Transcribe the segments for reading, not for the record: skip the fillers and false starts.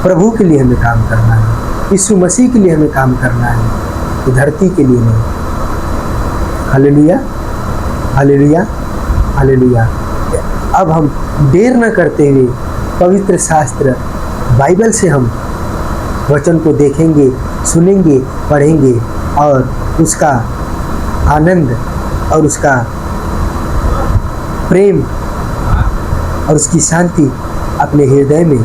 प्रभु के लिए हमें काम करना है, यीशु मसीह के लिए हमें काम करना है, तो धरती के लिए नहीं। Hallelujah, hallelujah, hallelujah. अब हम देर न करते हुए पवित्र शास्त्र बाइबल से हम वचन को देखेंगे, सुनेंगे, पढ़ेंगे और उसका आनंद और उसका प्रेम और उसकी शांति अपने हृदय में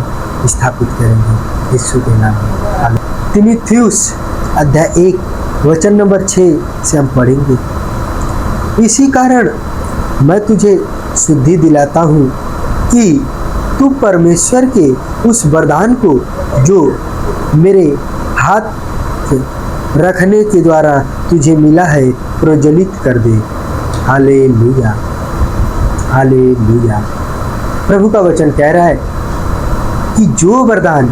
स्थापित करेंगे यीशु के नाम में। तीमुथियुस अध्याय 1 वचन नंबर 6 से हम पढ़ेंगे। इसी कारण मैं तुझे शुद्धि दिलाता हूँ कि तू परमेश्वर के उस वरदान को जो मेरे हाथ रखने के द्वारा तुझे मिला है प्रज्वलित कर दे। Hallelujah, hallelujah. प्रभु का वचन कह रहा है कि जो वरदान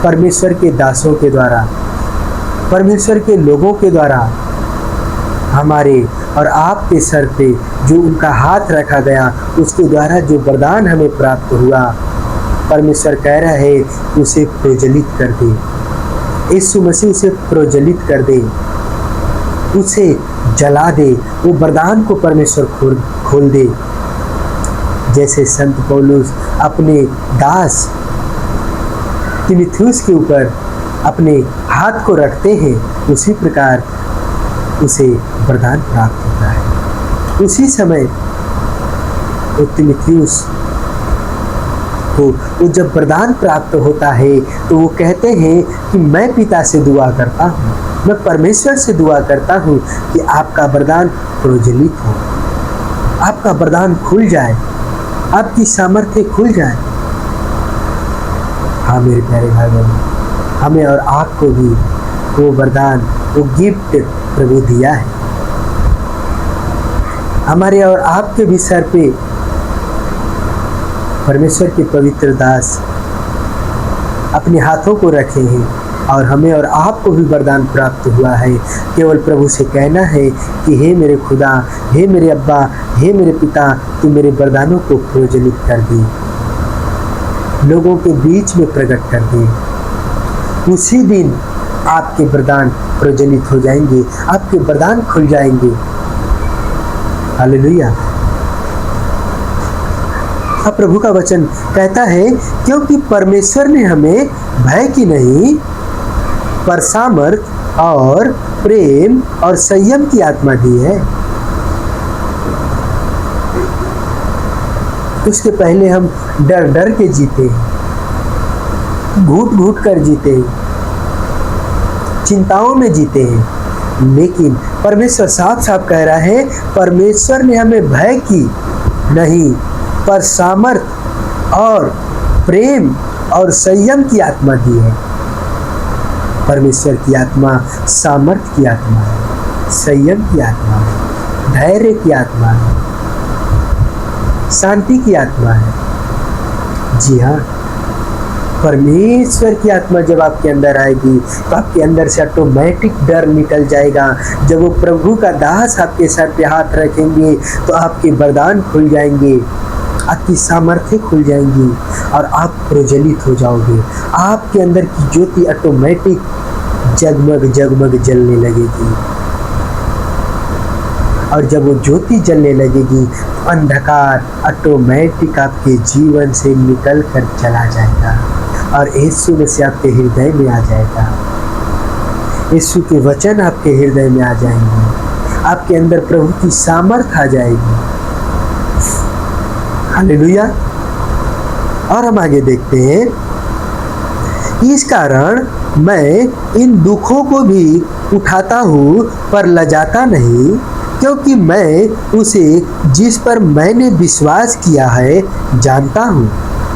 परमेश्वर के दासों के द्वारा, परमेश्वर के लोगों के द्वारा हमारे और आपके सर पे जो उनका हाथ रखा गया, उसके द्वारा जो वरदान हमें प्राप्त हुआ, परमेश्वर कह रहा है उसे प्रज्वलित कर दे। यीशु मसीह उसे प्रज्वलित कर दे, उसे जला दे, वो वरदान को परमेश्वर खोल दे। जैसे संत पौलुस अपने दास तीमुथियुस के ऊपर अपने हाथ को रखते हैं, उसी प्रकार उसे वरदान प्राप्त होता है। उसी समय वो तीमुथियुस को वो जब वरदान प्राप्त होता है तो वो कहते हैं कि मैं पिता से दुआ करता हूँ, मैं परमेश्वर से दुआ करता हूँ कि आपका वरदान प्रज्वलित हो, आपका वरदान खुल जाए, आपकी सामर्थ्य खुल जाए। हाँ मेरे प्यारे भाई बहन, हमें और आपको भी वो वरदान, वो गिफ्ट प्रभु दिया है। हमारे और आपके भी सर पे परमेश्वर के पवित्र दास अपने हाथों को रखे हैं और हमें और आपको भी वरदान प्राप्त हुआ है। केवल प्रभु से कहना है कि हे मेरे खुदा, हे मेरे अब्बा, हे मेरे पिता, तू मेरे वरदानों को प्रज्वलित कर दे, लोगों के बीच में प्रकट कर दे। उसी दिन आपके वरदान प्रज्वलित हो जाएंगे, आपके वरदान खुल जाएंगे। हालेलुया। अब प्रभु का वचन कहता है क्योंकि परमेश्वर ने हमें भय की नहीं पर सामर्थ और प्रेम और संयम की आत्मा दी है। उसके पहले हम डर डर के जीते, घूट घूट कर जीते, चिंताओं में जीते हैं, लेकिन परमेश्वर साफ साफ कह रहा है परमेश्वर ने हमें भय की नहीं पर सामर्थ और प्रेम और संयम की आत्मा दी है। परमेश्वर की आत्मा सामर्थ की आत्मा है, संयम की आत्मा है, धैर्य की आत्मा है, शांति की आत्मा है। जी हाँ, परमेश्वर की आत्मा जब आपके अंदर आएगी तो आपके अंदर से ऑटोमेटिक डर निकल जाएगा। जब वो प्रभु का दास आपके सर पे हाथ रखेंगे तो आपके वरदान खुल जाएंगे, आपकी सामर्थ्य खुल जाएंगी और आप प्रज्वलित हो जाओगे। आपके अंदर की ज्योति ऑटोमेटिक जगमग जगमग जलने लगेगी और जब वो ज्योति जलने लगेगी तो अंधकार ऑटोमेटिक आपके जीवन से निकल कर चला जाएगा और यीशु मसीह आपके हृदय में आ जाएगा। यीशु के वचन आपके हृदय में आ जाएंगे, आपके अंदर प्रभु की सामर्थ आ जाएगी। हालेलुया। और हम आगे देखते हैं, इस कारण मैं इन दुखों को भी उठाता हूँ पर लजाता नहीं, क्योंकि मैं उसे जिस पर मैंने विश्वास किया है जानता हूँ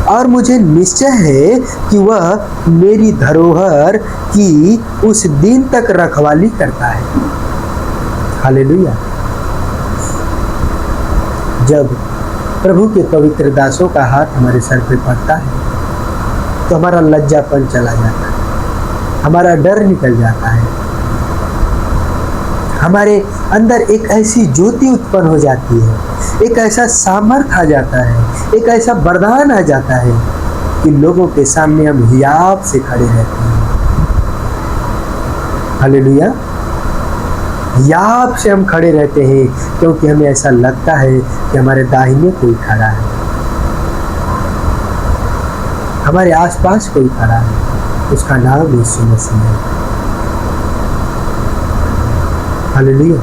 और मुझे निश्चय है कि वह मेरी धरोहर की उस दिन तक रखवाली करता है। हालेलुया। जब प्रभु के पवित्र दासों का हाथ हमारे सर पे पड़ता है तो हमारा लज्जापन चला जाता है, हमारा डर निकल जाता है, हमारे अंदर एक ऐसी ज्योति उत्पन्न हो जाती है, एक ऐसा सामर्थ आ जाता है, एक ऐसा वरदान आ जाता है कि लोगों के सामने हम हियाब से खड़े रहते हैं। हालेलुया। हियाब से हम खड़े रहते हैं क्योंकि हमें ऐसा लगता है कि हमारे दाहिने कोई खड़ा है, हमारे आसपास कोई खड़ा है, उसका नाम यीशु मसीह है। हालेलुया।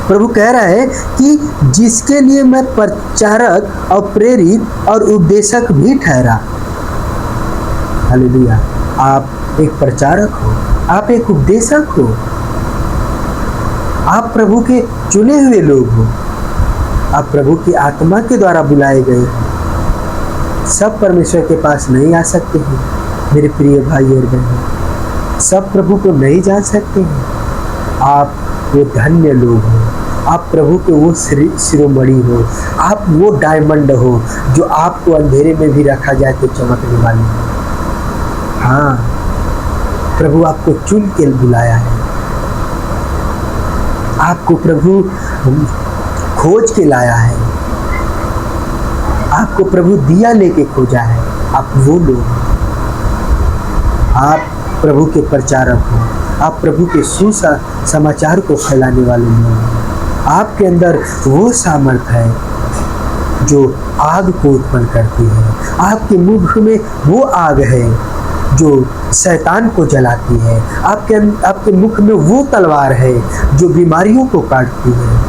प्रभु कह रहा है कि जिसके लिए मैं प्रचारक और प्रेरित और उपदेशक भी ठहरा। हालेलुया। आप एक प्रचारक हो, आप एक उपदेशक हो, आप प्रभु के चुने हुए लोग हो, आप प्रभु की आत्मा के द्वारा बुलाए गए हो। सब परमेश्वर के पास नहीं आ सकते हैं मेरे प्रिय भाई और बहन, सब प्रभु को नहीं जान सकते हैं। आप वो धन्य लोग हो, आप प्रभु के वो शिरोमणि हो, आप वो डायमंड हो जो आपको अंधेरे में भी रखा जाए तो चमकने वाले हो। हाँ, प्रभु आपको चुन के बुलाया है, आपको प्रभु खोज के लाया है, आपको प्रभु दिया लेके खोजा है। आप वो लोग, आप प्रभु के प्रचारक हो, आप प्रभु के सुसमाचार को फैलाने वाले लोग हैं। आपके अंदर वो सामर्थ है जो आग को उत्पन्न करती है, आपके मुख में वो आग है जो शैतान को जलाती है, आपके मुख में वो तलवार है जो बीमारियों को काटती है।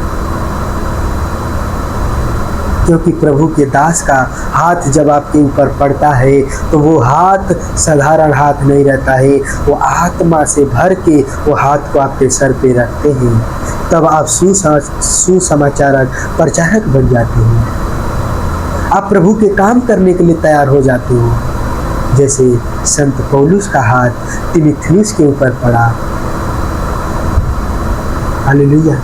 क्योंकि प्रभु के दास का हाथ जब आपके ऊपर पड़ता है तो वो हाथ साधारण हाथ नहीं रहता है, वो आत्मा से भर के वो हाथ को आपके सर पे रखते हैं। तब आप सुसमाचारक प्रचारक बन जाते हो, आप प्रभु के काम करने के लिए तैयार हो जाते हो। जैसे संत पौलुस का हाथ तीमुथियुस के ऊपर पड़ा। हालेलुया।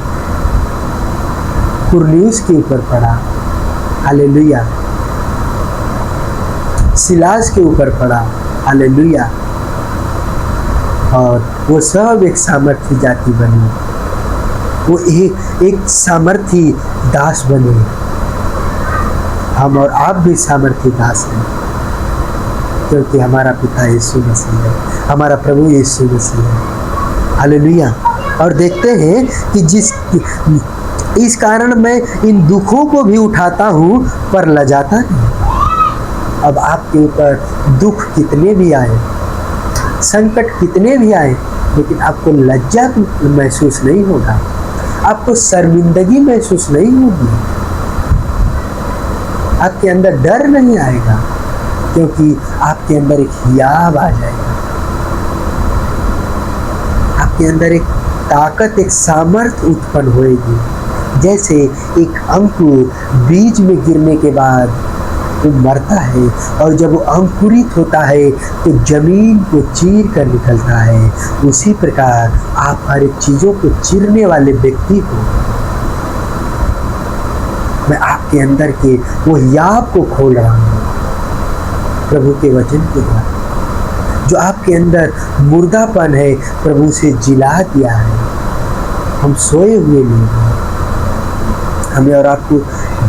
कुरनेलियुस के ऊपर पड़ा। हालेलुया। सिलास के ऊपर पड़ा। हालेलुया। और वो सब एक सामर्थी जाति बनी, वो एक सामर्थी दास बने। हम और आप भी सामर्थी दास हैं क्योंकि हमारा पिता यीशु मसीह है, हमारा प्रभु यीशु मसीह है। हालेलुया। और देखते हैं कि इस कारण मैं इन दुखों को भी उठाता हूँ पर लजाता नहीं। अब आपके ऊपर दुख कितने भी आए, संकट कितने भी आए, लेकिन आपको लज्जा महसूस नहीं होगा, आपको शर्मिंदगी महसूस नहीं होगी, आपके अंदर डर नहीं आएगा क्योंकि आपके अंदर एक हियाब आ जाएगा, आपके अंदर एक ताकत, एक सामर्थ उत्पन्न होएगी। जैसे एक अंकुर बीज में गिरने के बाद वो मरता है और जब वो अंकुरित होता है तो जमीन को चीर कर निकलता है, उसी प्रकार आप हर एक चीज़ों को चीरने वाले व्यक्ति हो। मैं आपके अंदर के वो हियाब को खोल रहा हूँ प्रभु के वचन के द्वारा। जो आपके अंदर मुर्दापन है प्रभु से जिला दिया है। हम सोए हुए लोग हैं, हमें और आपको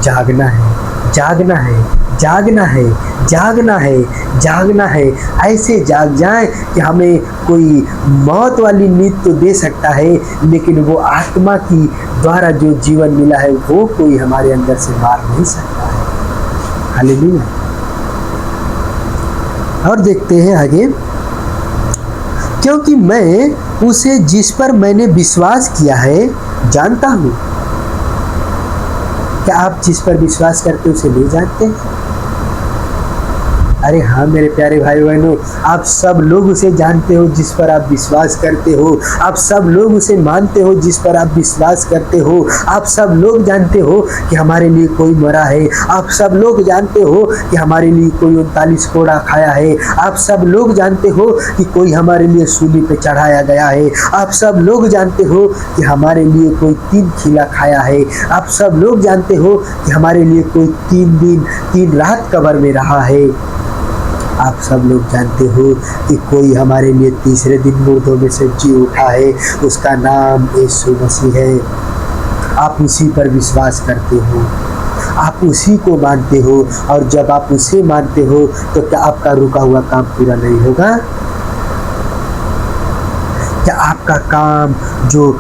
जागना है, जागना है, जागना है, जागना है, जागना है। ऐसे जाग जाएं कि हमें कोई मौत वाली नींद तो दे सकता है, लेकिन वो आत्मा की द्वारा जो जीवन मिला है वो कोई हमारे अंदर से मार नहीं सकता है। हालेलुया। और देखते हैं आगे, क्योंकि मैं उसे जिस पर मैंने विश्वास किया है जानता हूँ। क्या आप जिस पर विश्वास करते हो उसे नहीं जानते? अरे हाँ मेरे प्यारे भाई बहनों, आप सब लोग उसे जानते हो जिस पर आप विश्वास करते हो, आप सब लोग उसे मानते हो जिस पर आप विश्वास करते हो, आप सब लोग जानते हो कि हमारे लिए कोई मरा है, आप सब लोग जानते हो कि हमारे लिए कोई 39 कोड़ा खाया है, आप सब लोग जानते हो कि कोई हमारे लिए सूली पे चढ़ाया गया है, आप सब लोग जानते हो कि हमारे लिए कोई 3 खिला खाया है, आप सब लोग जानते हो कि हमारे लिए कोई 3 दिन 3 रात कब्र में रहा है। आप सब लोग जानते हो कि कोई हमारे लिए तीसरे दिन मुर्दों में से जी उठा है, उसका नाम यीशु मसीह है। आप उसी पर विश्वास करते हो, आप उसी को मानते हो, और जब आप उसे मानते हो तो क्या आपका रुका हुआ काम पूरा नहीं होगा? क्या आपका काम जो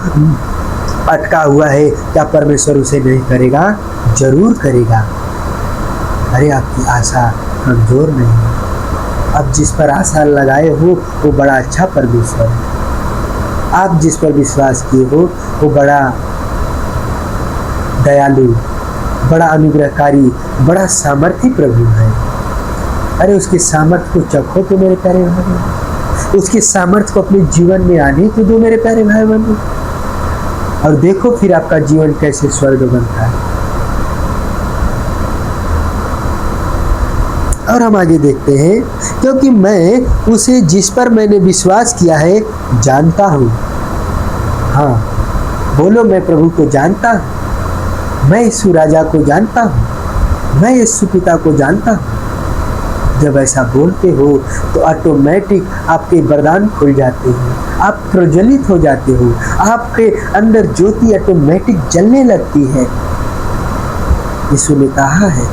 अटका हुआ है, क्या परमेश्वर उसे नहीं करेगा? जरूर करेगा। अरे आपकी आशा कमजोर नहीं है। आप जिस पर आशा लगाए हो वो बड़ा अच्छा परमेश्वर है। आप जिस पर विश्वास किए हो वो बड़ा दयालु, बड़ा अनुग्रहकारी, बड़ा सामर्थी प्रभु है। अरे उसके सामर्थ्य को चखो तो मेरे प्यारे भाई बहन, उसके सामर्थ्य को अपने जीवन में आने तो दो मेरे प्यारे भाई बहन, और देखो फिर आपका जीवन कैसे स्वर्ग बनता है। और हम आगे देखते हैं, क्योंकि मैं उसे जिस पर मैंने विश्वास किया है जानता हूँ। हाँ बोलो, मैं प्रभु को जानता हूँ, मैं यीशु राजा को जानता हूँ, मैं यीशु पिता को जानता हूँ। जब ऐसा बोलते हो तो ऑटोमेटिक आपके वरदान खुल जाते हैं, आप प्रज्वलित हो जाते हो, आपके अंदर ज्योति ऑटोमेटिक जलने लगती है। यीशु ने कहा है,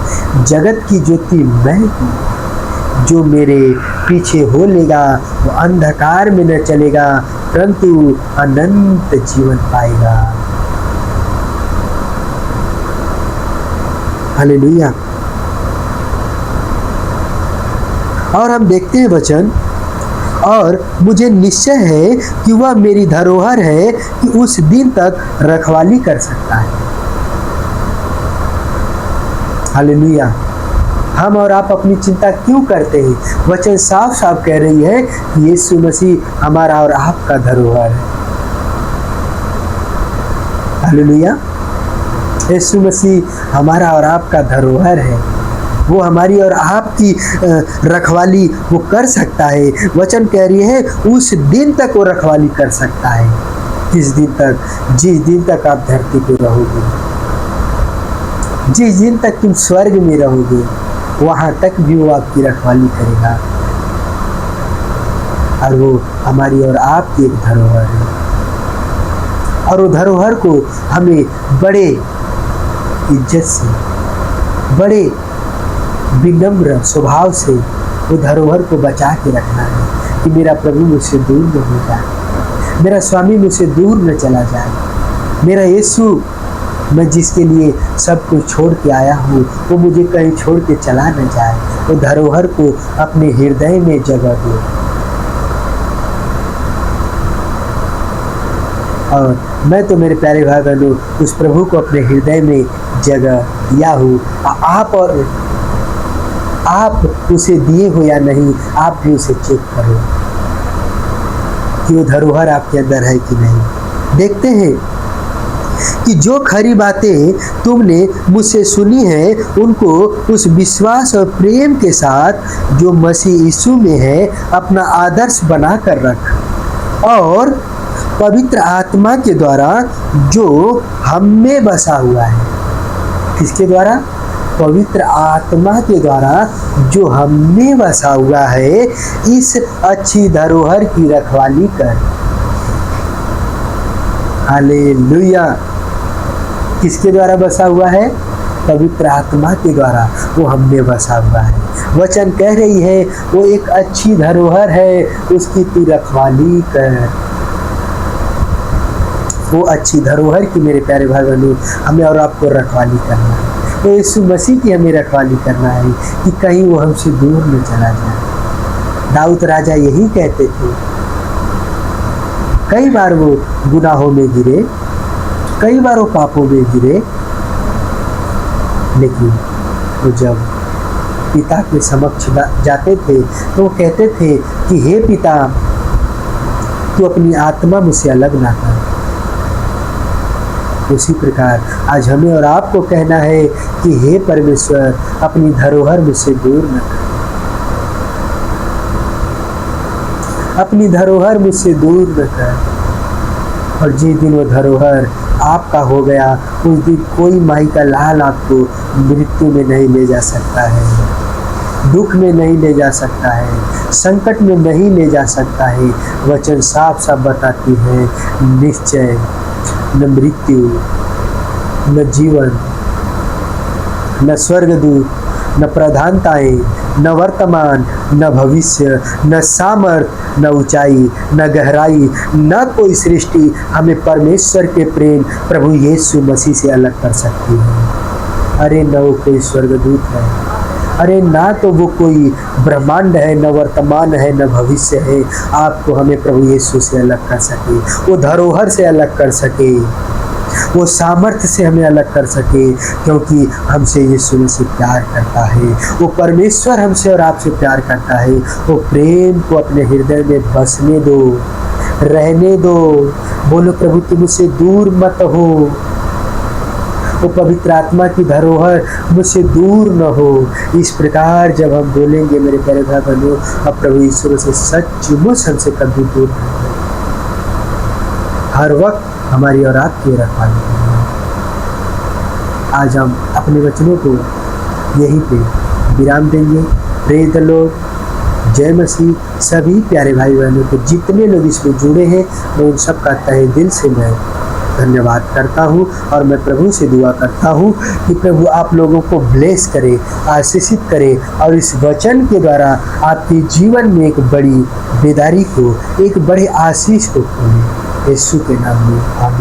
जगत की ज्योति मैं हूँ, जो मेरे पीछे हो लेगा वो अंधकार में न चलेगा परंतु अनंत जीवन पाएगा। हालेलुया। और हम देखते हैं वचन, और मुझे निश्चय है कि वह मेरी धरोहर है कि उस दिन तक रखवाली कर सकता है। हालेलुया। हम और आप अपनी चिंता क्यों करते हैं? वचन साफ साफ कह रही है कि यीशु मसीह हमारा और आपका धरोहर है। हालेलुया। यीशु मसीह हमारा और आपका धरोहर है। वो हमारी और आपकी रखवाली वो कर सकता है। वचन कह रही है उस दिन तक वो रखवाली कर सकता है। किस दिन तक? जिस दिन तक आप धरती पे रहोगे, जिस दिन तक तुम स्वर्ग में रहोगे, वहां तक भी वो आपकी रखवाली करेगा। और वो हमारी और आपकी एक धरोहर है, और वो धरोहर को हमें बड़े इज्जत से, बड़े विनम्र स्वभाव से वो धरोहर को बचा के रखना है कि मेरा प्रभु मुझसे दूर न हो जाए, मेरा स्वामी मुझसे दूर न चला जाए, मेरा यीशु, मैं जिसके लिए सब कुछ छोड़ के आया हूँ, वो मुझे कहीं छोड़ के चला न जाए। वो धरोहर को अपने हृदय में जगह दो। और मैं तो मेरे प्यारे भाई बहनों उस प्रभु को अपने हृदय में जगह दिया हूँ। आप उसे दिए हो या नहीं, आप भी उसे चेक करो कि वो धरोहर आपके अंदर है कि नहीं। देखते हैं कि जो खरी बातें तुमने मुझसे सुनी है उनको उस विश्वास और प्रेम के साथ जो मसीह यीशु में है अपना आदर्श बना कर रख, और पवित्र आत्मा के द्वारा जो हम में बसा हुआ है। किसके द्वारा? पवित्र आत्मा के द्वारा जो हम में बसा हुआ है, इस अच्छी धरोहर की रखवाली कर। हालेलुया। किसके द्वारा बसा हुआ है? पवित्र आत्मा के द्वारा वो हम में बसा हुआ है। वचन कह रही है वो एक अच्छी धरोहर है, उसकी तू रखवाली कर। वो अच्छी धरोहर की मेरे प्यारे भाई बहनों हमें और आपको रखवाली करना है। तो यीशु मसीह की हमें रखवाली करना है कि कहीं वो हमसे दूर न चला जाए। दाऊद राजा यही कहते थे। कई बार वो गुनाहों में गिरे, कई बार वो पापों में गिरे, लेकिन वो जब पिता के समक्ष जाते थे तो वो कहते थे कि हे पिता, तू अपनी आत्मा मुझसे अलग ना कर। उसी प्रकार आज हमें और आपको कहना है कि हे परमेश्वर, अपनी धरोहर मुझसे दूर न कर, अपनी धरोहर मुझसे दूर न कर। और जिस दिन वो धरोहर आपका हो गया, उस दिन कोई माई का लाल आपको मृत्यु में नहीं ले जा सकता है, दुख में नहीं ले जा सकता है, संकट में नहीं ले जा सकता है। वचन साफ साफ बताती है, निश्चय न मृत्यु न जीवन न स्वर्गदूत, न प्रधानताएं, न वर्तमान, न भविष्य, न सामर्थ, न ऊंचाई, न गहराई, न कोई सृष्टि हमें परमेश्वर के प्रेम प्रभु यीशु मसीह से अलग कर सकती है। अरे न वो कोई स्वर्गदूत है, अरे ना तो वो कोई ब्रह्मांड है, न वर्तमान है, न भविष्य है, आपको हमें प्रभु यीशु से अलग कर सके, वो धरोहर से अलग कर सके, वो सामर्थ्य से हमें अलग कर सके, क्योंकि हमसे यीशु मसीह प्यार करता है। वो परमेश्वर हमसे और आपसे प्यार करता है। वो प्रेम को अपने हृदय में बसने दो, रहने दो। बोलो प्रभु तुम मुझसे दूर मत हो, वो पवित्र आत्मा की धरोहर मुझसे दूर न हो। इस प्रकार जब हम बोलेंगे मेरे प्यारे भाई बहनों, अब प्रभु ईश्वर से सचमुच हमसे कभी दूर नहीं, हर वक्त हमारी और आपकी रखवाली करेंगे। आज हम अपने वचनों को यहीं पे विराम देंगे। Praise the Lord. जय मसीह। सभी प्यारे भाई बहनों को, जितने लोग इसमें जुड़े हैं, मैं उन सब का तहे दिल से मैं धन्यवाद करता हूँ और मैं प्रभु से दुआ करता हूँ कि प्रभु आप लोगों को ब्लेस करे, आशीषित करे और इस वचन के द्वारा आपके जीवन में एक बड़ी बेदारी को, एक बड़े आशीष को खोले। यीशु के नाम में आमीन।